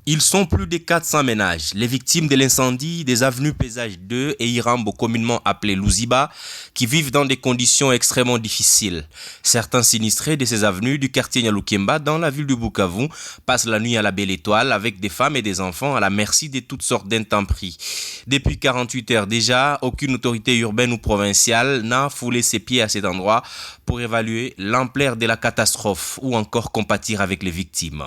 Ils sont plus de 400 ménages, les victimes de l'incendie des avenues Pesage 2 et Irambo, communément appelées Louziba, qui vivent dans des conditions extrêmement difficiles. Certains sinistrés de ces avenues du quartier Nyalukemba dans la ville de Bukavu passent la nuit à la Belle Étoile avec des femmes et des enfants à la merci de toutes sortes d'intempéries. Depuis 48 heures déjà, aucune autorité urbaine ou provinciale n'a foulé ses pieds à cet endroit pour évaluer l'ampleur de la catastrophe ou encore compatir avec les victimes.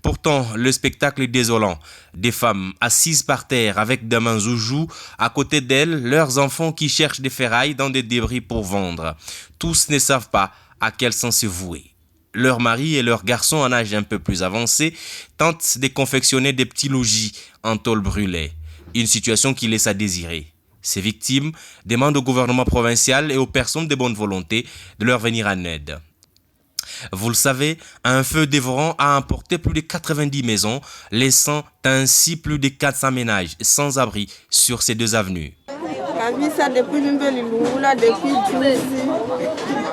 Pourtant, le spectacle est désolant. Des femmes assises par terre avec des mains aux joues, à côté d'elles, leurs enfants qui cherchent des ferrailles dans des débris pour vendre. Tous ne savent pas à quel sens se vouer. Leurs maris et leurs garçons en âge un peu plus avancé tentent de confectionner des petits logis en tôle brûlée. Une situation qui laisse à désirer. Ces victimes demandent au gouvernement provincial et aux personnes de bonne volonté de leur venir en aide. Vous le savez, un feu dévorant a emporté plus de 90 maisons, laissant ainsi plus de 400 ménages sans abri sur ces deux avenues. Kabisa depuis Lungula, depuis juzi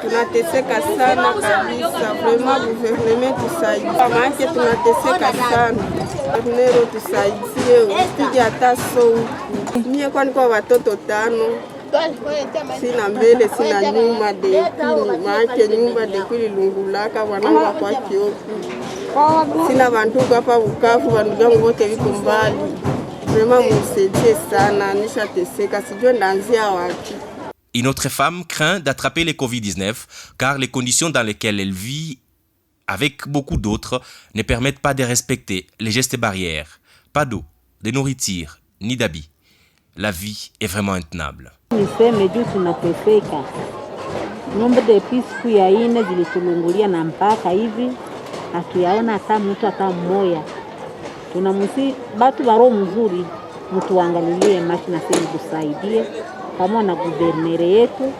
tunateseka sana kabisa, vraiment gouvernement tusaidie, maana tunateseka sana, gouvernement tusaidie, upige hata so. Mie kwani kwa watoto 5 sina mbele sina nyuma depuis maana nyumba depuis Lungulaka wananga kwa Kiopi, sina bantu hapa Bukavu, bantu wangu wote wiko mbali. Une autre femme craint d'attraper le Covid-19 car les conditions dans lesquelles elle vit avec beaucoup d'autres ne permettent pas de respecter les gestes barrières. Pas d'eau, de nourriture, ni d'habits. La vie est vraiment intenable. Nyumba depuis siku ya 4 zilitulungulia na mpaka hivi hatuyaona hata mtu hata mmoja. Tunamusi batu baro mzuri mtuangalilie machi na sisi tusaidie kama na guvernere yetu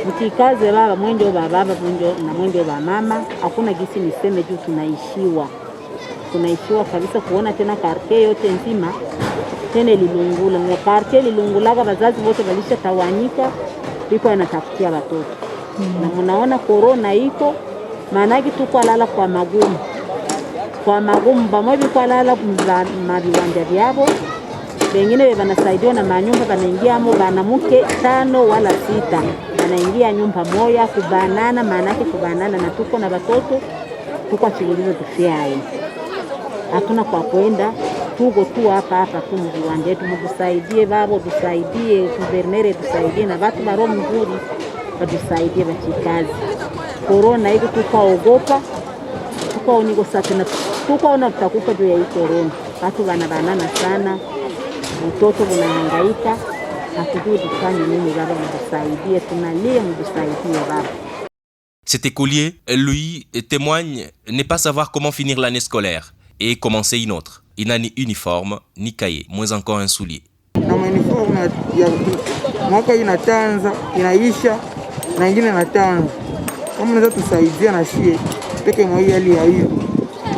mtikaze baba mwenjo baba mwenjo na mwenjo ba mama. Hakuna gisi niseme juu tunaishiwa kabisa kuona tena kartie yote nzima tena lilungula na kartie lilungulaga bazazi wote balisha tawanyika liko anatafutia watoto na mnaona corona iko maana tuko lala kwa magumu pamoja kwa lala maviwanja vyabo, wengine wanasaidiwa na manyumba wanaingiamo banamuke 5 wala 6 wanaingia nyumba moja kubanana, maana yake kubanana na tuko na watoto tuko chilizo tufiaye. Hatuna kwa kwenda, tuko tu hapa tu mviwanja yetu, mtusaidie babo, tusaidie guvernere, tusaidie na watu baro mzuri watusaidie bachikazi. Corona iko tukaogopa, tukaoniko sasa tukaona tutakufa juu ya hii corona. Watu wanabanana sana, mtoto unahangaika, hatujui tufanye nini baba, mtusaidie, tunalia mtusaidie baba. Cet écolier, lui, témoigne ne pas savoir comment finir l'année scolaire et commencer une autre. Il n'a ni uniforme, ni cahier, moins encore un soulier. Na uniforme ya mwaka inatanza, inaisha, na ingine inatanza. Kama unaweza tusaidia na shie, peke mwa hali ya hiyo.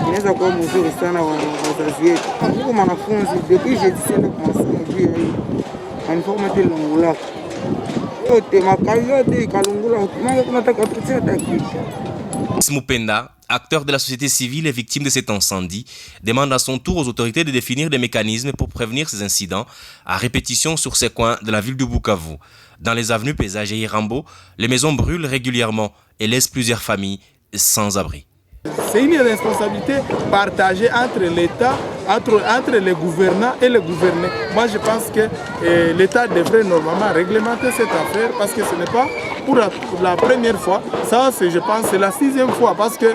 Inaweza kuwa mzuri sana wazazi wetu. Huko wanafunzi depuis je disais kwa masomo juu ya hiyo. Uniforme tele Lungula. Yote makazi yote ikalungula, maana tunataka tutie dakika. Smupenda, acteur de la société civile et victime de cet incendie, demande à son tour aux autorités de définir des mécanismes pour prévenir ces incidents à répétition sur ces coins de la ville de Bukavu. Dans les avenues Pesage et Irambo, les maisons brûlent régulièrement et laissent plusieurs familles sans abri. C'est une responsabilité partagée entre l'État, entre les gouvernants et les gouvernés. Moi, je pense que l'État devrait normalement réglementer cette affaire parce que ce n'est pas pour la première fois. Ça, je pense, c'est la 6e fois parce que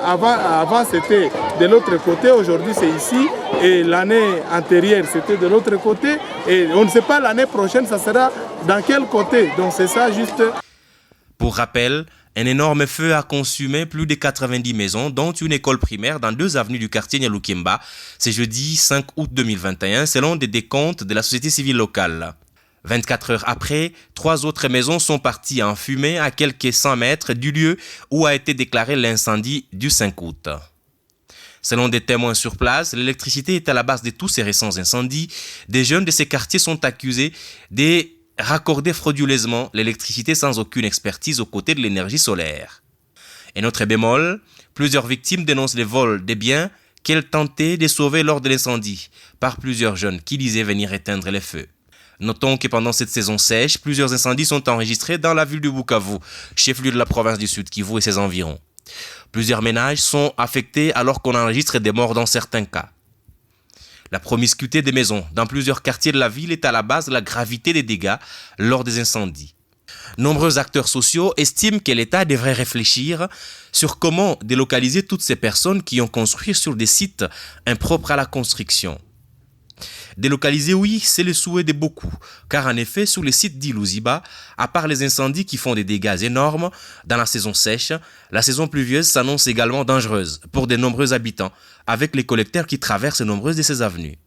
avant c'était de l'autre côté, aujourd'hui c'est ici et l'année antérieure c'était de l'autre côté et on ne sait pas l'année prochaine ça sera dans quel côté. Donc c'est ça juste. Pour rappel, un énorme feu a consumé plus de 90 maisons, dont une école primaire dans 2 avenues du quartier Nyalukemba, c'est jeudi 5 août 2021, selon des décomptes de la société civile locale. 24 heures après, 3 autres maisons sont parties en fumée à quelques 100 mètres du lieu où a été déclaré l'incendie du 5 août. Selon des témoins sur place, l'électricité est à la base de tous ces récents incendies. Des jeunes de ces quartiers sont accusés de raccorder frauduleusement l'électricité sans aucune expertise aux côtés de l'énergie solaire. Et notre bémol, plusieurs victimes dénoncent les vols des biens qu'elle tentait de sauver lors de l'incendie par plusieurs jeunes qui disaient venir éteindre les feux. Notons que pendant cette saison sèche, plusieurs incendies sont enregistrés dans la ville de Bukavu, chef-lieu de la province du Sud Kivu et ses environs. Plusieurs ménages sont affectés alors qu'on enregistre des morts dans certains cas. La promiscuité des maisons dans plusieurs quartiers de la ville est à la base de la gravité des dégâts lors des incendies. Nombreux acteurs sociaux estiment que l'État devrait réfléchir sur comment délocaliser toutes ces personnes qui ont construit sur des sites impropres à la construction. Délocaliser, oui, c'est le souhait de beaucoup, car en effet, sur les sites d'Iluziba, à part les incendies qui font des dégâts énormes dans la saison sèche, la saison pluvieuse s'annonce également dangereuse pour de nombreux habitants, avec les collecteurs qui traversent nombreuses de ces avenues.